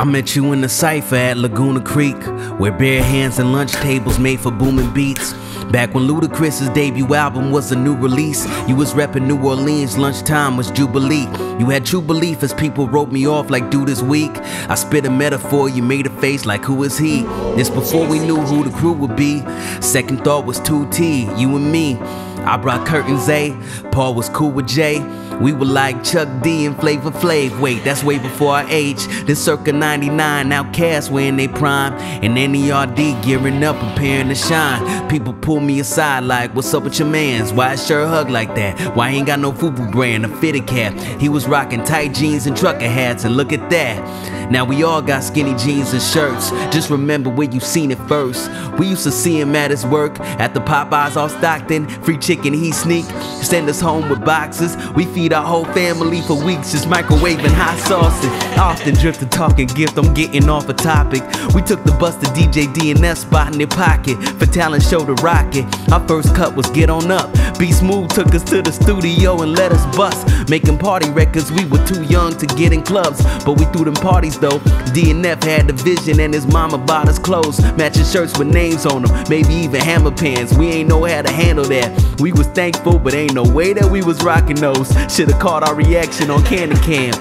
met you in the cypher at Laguna Creek, where bare hands and lunch tables made for booming beats. Back when Ludacris's debut album was a new release, you was reppin' New Orleans, lunchtime was Jubilee. You had true belief as people wrote me off like dude is weak. I spit a metaphor, you made a face like who is he? This before we knew who the crew would be. Second thought was 2T, you and me. I brought curtains A, Paul was cool with Jay. We were like Chuck D and Flavor Flav. Wait, that's way before our age. This circa 99, Outkast were in they prime, and NERD gearing up, preparing to shine. People pull me aside like, what's up with your mans? Why his shirt hug like that? Why he ain't got no FUBU brand, a fitted cap? He was rocking tight jeans and trucker hats, and look at that. Now we all got skinny jeans and shirts. Just remember where you seen it first. We used to see him at his work at the Popeyes off Stockton. Free chicken he sneak, send us home with boxes. We feed our whole family for weeks, just microwaving hot sauces. Often drift to talking gift, I'm getting off a topic. We took the bus to DJ DNS spot in their pocket for talent show to rock it. Our first cut was Get On Up. B Smooth took us to the studio and let us bust. Making party records, we were too young to get in clubs, but we threw them parties though. DNF had the vision and his mama bought us clothes, matching shirts with names on them, maybe even hammer pants. We ain't know how to handle that. We was thankful, but ain't no way that we was rocking those. Should've caught our reaction on Candy Cam.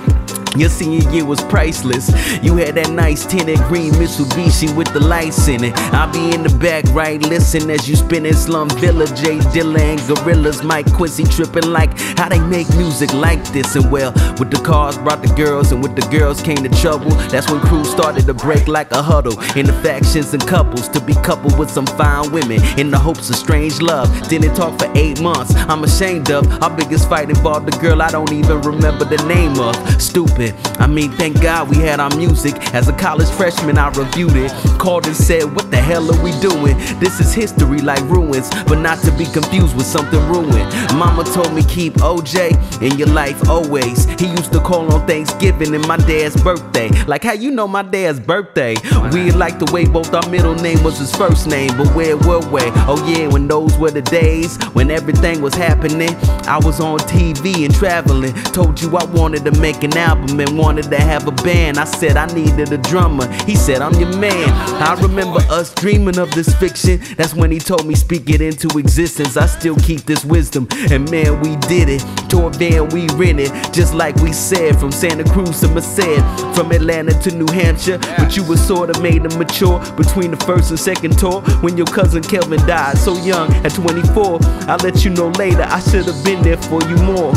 Your senior year was priceless. You had that nice tinted green Mitsubishi with the lights in it. I'll be in the back right listen as you spin in Slum Villa. J Dilla and Gorillas, Mike Quincy tripping like how they make music like this. And well, with the cars brought the girls, and with the girls came the trouble. That's when crews started to break like a huddle in the factions and couples to be coupled with some fine women in the hopes of strange love. Didn't talk for 8 months, I'm ashamed of. Our biggest fight involved a girl I don't even remember the name of. Stupid. I mean, thank God we had our music. As a college freshman, I reviewed it, called and said, what the hell are we doing? This is history like ruins, but not to be confused with something ruined. Mama told me keep OJ in your life always. He used to call on Thanksgiving and my dad's birthday. Like how you know my dad's birthday? We like the way both our middle name was his first name, but where were we? Oh yeah, when those were the days when everything was happening. I was on TV and traveling. Told you I wanted to make an album and wanted to have a band. I said I needed a drummer. He said I'm your man. I remember us dreaming of this fiction. That's when he told me speak it into existence. I still keep this wisdom, and man, we did it. Tour van we rented, just like we said, from Santa Cruz to Merced, from Atlanta to New Hampshire. But you was sorta made to mature between the first and second tour when your cousin Kelvin died so young at 24. I'll let you know later, I should have been there for you more.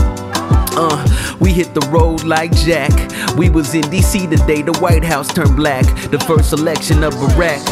We hit the road like Jack. We was in DC the day the White House turned black, the first election of Barack.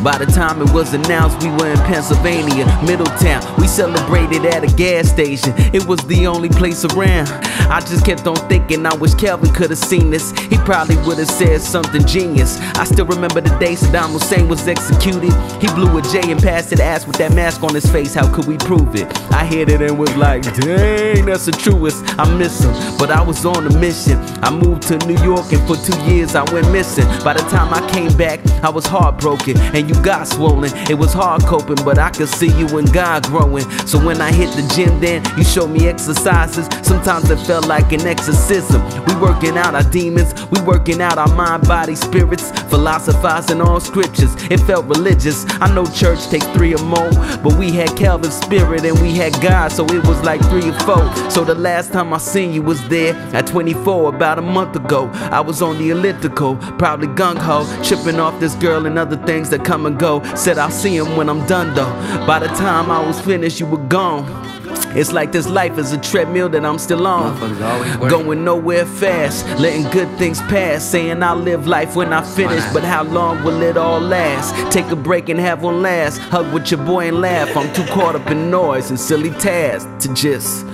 By the time it was announced, we were in Pennsylvania, Middletown. We celebrated at a gas station. It was the only place around. I just kept on thinking, I wish Kelvin could have seen this. He probably would have said something genius. I still remember the day Saddam Hussein was executed. He blew a J and passed it ass with that mask on his face. How could we prove it? I hit it and was like, dang, that's the truest. I miss him, but I was on a mission. I moved to New York and for 2 years I went missing. By the time I came back, I was heartbroken and you got swollen. It was hard coping, but I could see you and God growing. So when I hit the gym then, you showed me exercises. Sometimes it felt like an exorcism. We working out our demons, we working out our mind, body, spirits, philosophizing on scriptures. It felt religious. I know church takes 3 or more, but we had Calvin's spirit and we had God, so it was like 3 or 4. So the last time I seen you was there at 24, about a month ago. I was on the elliptical, probably gung-ho, tripping off this girl and other things that come and go. Said I'll see him when I'm done though. By the time I was finished, you were gone. It's like this life is a treadmill that I'm still on, going nowhere fast, letting good things pass, saying I'll live life when I finish, but how long will it all last? Take a break and have one last hug with your boy and laugh. I'm too caught up in noise and silly tasks to just